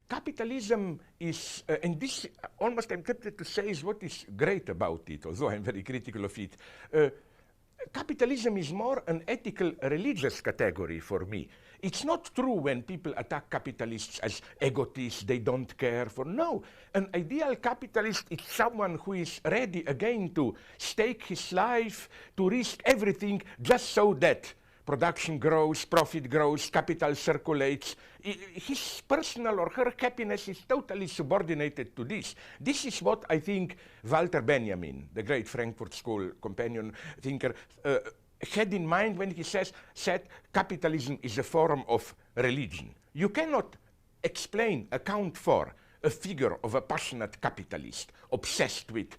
capitalism is, and this almost I'm tempted to say is what is great about it, although I'm very critical of it. Capitalism is more an ethical religious category for me. It's not true when people attack capitalists as egotists, they don't care for. No, an ideal capitalist is someone who is ready again to stake his life, to risk everything just so that production grows, profit grows, capital circulates. His personal or her happiness is totally subordinated to this. This is what I think Walter Benjamin, the great Frankfurt School companion thinker, had in mind when he said capitalism is a form of religion. You cannot account for a figure of a passionate capitalist obsessed with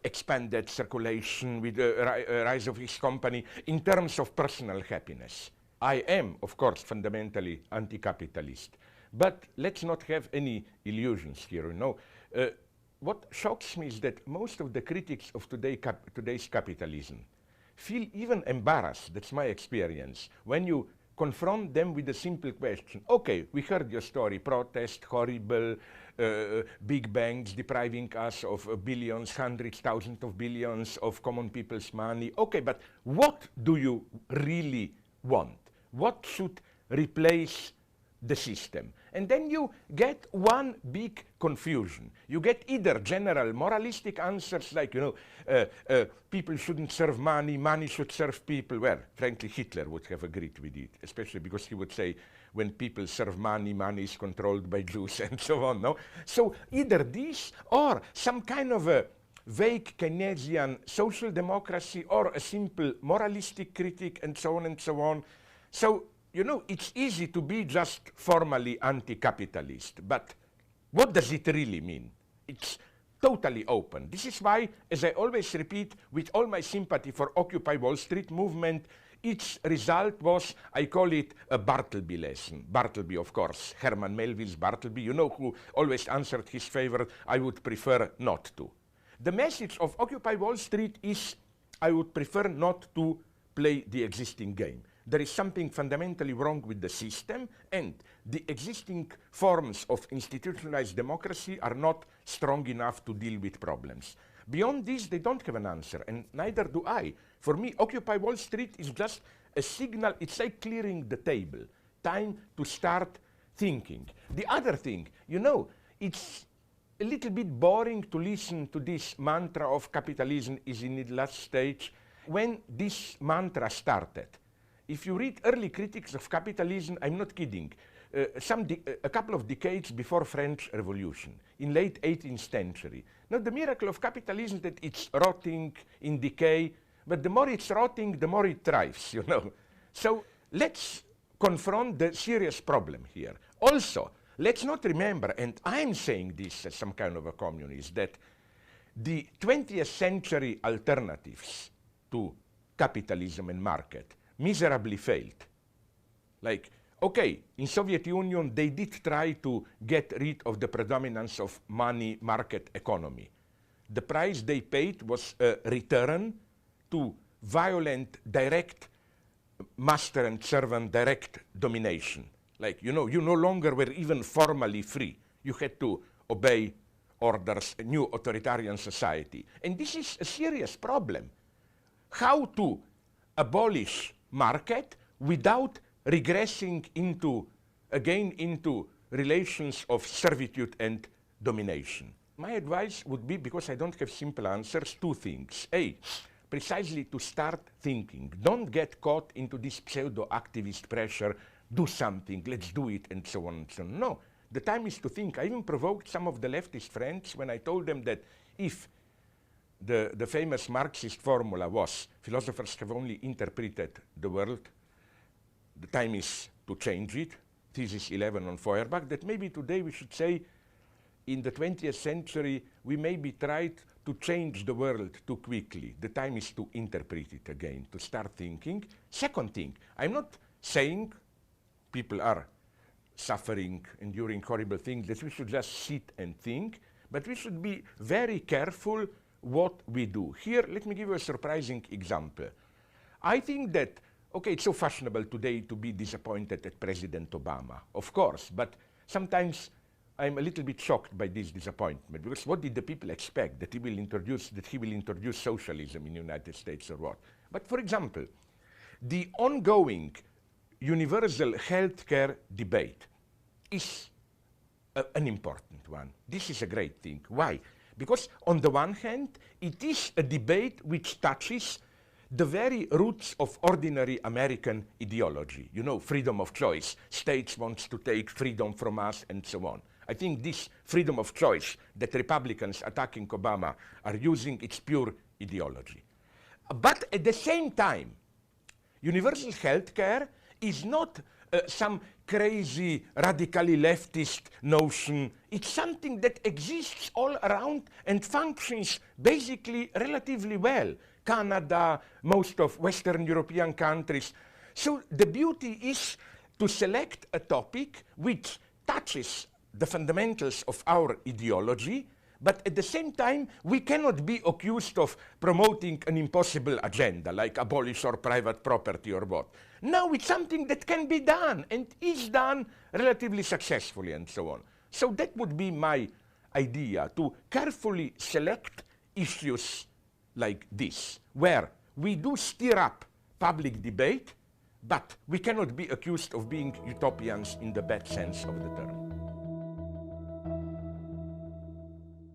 expanded circulation, with the rise of his company in terms of personal happiness. I am, of course, fundamentally anti-capitalist, but let's not have any illusions here. What shocks me is that most of the critics of today's capitalism feel even embarrassed, that's my experience, when you confront them with a simple question. Okay, we heard your story, protest, horrible, big banks depriving us of billions, hundreds, thousands of billions of common people's money. Okay, but what do you really want? What should replace the system? And then you get one big confusion. You get either general moralistic answers like, people shouldn't serve money, money should serve people. Well, frankly, Hitler would have agreed with it, especially because he would say, when people serve money, money is controlled by Jews and so on, no? So either this or some kind of a vague Keynesian social democracy or a simple moralistic critic and so on and so on. So, it's easy to be just formally anti-capitalist, but what does it really mean? It's totally open. This is why, as I always repeat, with all my sympathy for Occupy Wall Street movement, its result was, I call it a Bartleby lesson. Bartleby, of course, Herman Melville's Bartleby, who always answered his favor, I would prefer not to. The message of Occupy Wall Street is, I would prefer not to play the existing game. There is something fundamentally wrong with the system, and the existing forms of institutionalized democracy are not strong enough to deal with problems. Beyond this, they don't have an answer, and neither do I. For me, Occupy Wall Street is just a signal. It's like clearing the table. Time to start thinking. The other thing, it's a little bit boring to listen to this mantra of capitalism is in its last stage. When this mantra started, if you read early critics of capitalism, I'm not kidding, a couple of decades before French Revolution, in late 18th century. Now, the miracle of capitalism that it's rotting, in decay, but the more it's rotting, the more it thrives, So let's confront the serious problem here. Also, let's not remember, and I'm saying this as some kind of a communist, that the 20th century alternatives to capitalism and market miserably failed. Like, okay, in Soviet Union, they did try to get rid of the predominance of money market economy. The price they paid was a return to violent, direct master and servant direct domination. Like, you no longer were even formally free. You had to obey orders, a new authoritarian society. And this is a serious problem. How to abolish market without regressing into relations of servitude and domination. My advice would be, because I don't have simple answers, two things. A, precisely to start thinking. Don't get caught into this pseudo-activist pressure, do something, let's do it, and so on and so on. No, the time is to think. I even provoked some of the leftist friends when I told them that if the famous Marxist formula was, philosophers have only interpreted the world, the time is to change it, thesis 11 on Feuerbach, that maybe today we should say, in the 20th century, we maybe tried to change the world too quickly. The time is to interpret it again, to start thinking. Second thing, I'm not saying people are suffering, enduring horrible things, that we should just sit and think, but we should be very careful what we do. Here, let me give you a surprising example. I think that, okay, it's so fashionable today to be disappointed at President Obama, of course, but sometimes I'm a little bit shocked by this disappointment, because what did the people expect? That he will introduce socialism in the United States or what? But for example, the ongoing universal healthcare debate is an important one. This is a great thing. Why? Because on the one hand, it is a debate which touches the very roots of ordinary American ideology. You know, freedom of choice. States wants to take freedom from us and so on. I think this freedom of choice that Republicans attacking Obama are using, it's pure ideology. But at the same time, universal health care is not some crazy, radically leftist notion. It's something that exists all around and functions basically relatively well. Canada, most of Western European countries. So the beauty is to select a topic which touches the fundamentals of our ideology, but at the same time, we cannot be accused of promoting an impossible agenda, like abolish or private property or what. Now it's something that can be done and is done relatively successfully and so on. So that would be my idea, to carefully select issues like this, where we do stir up public debate, but we cannot be accused of being utopians in the bad sense of the term.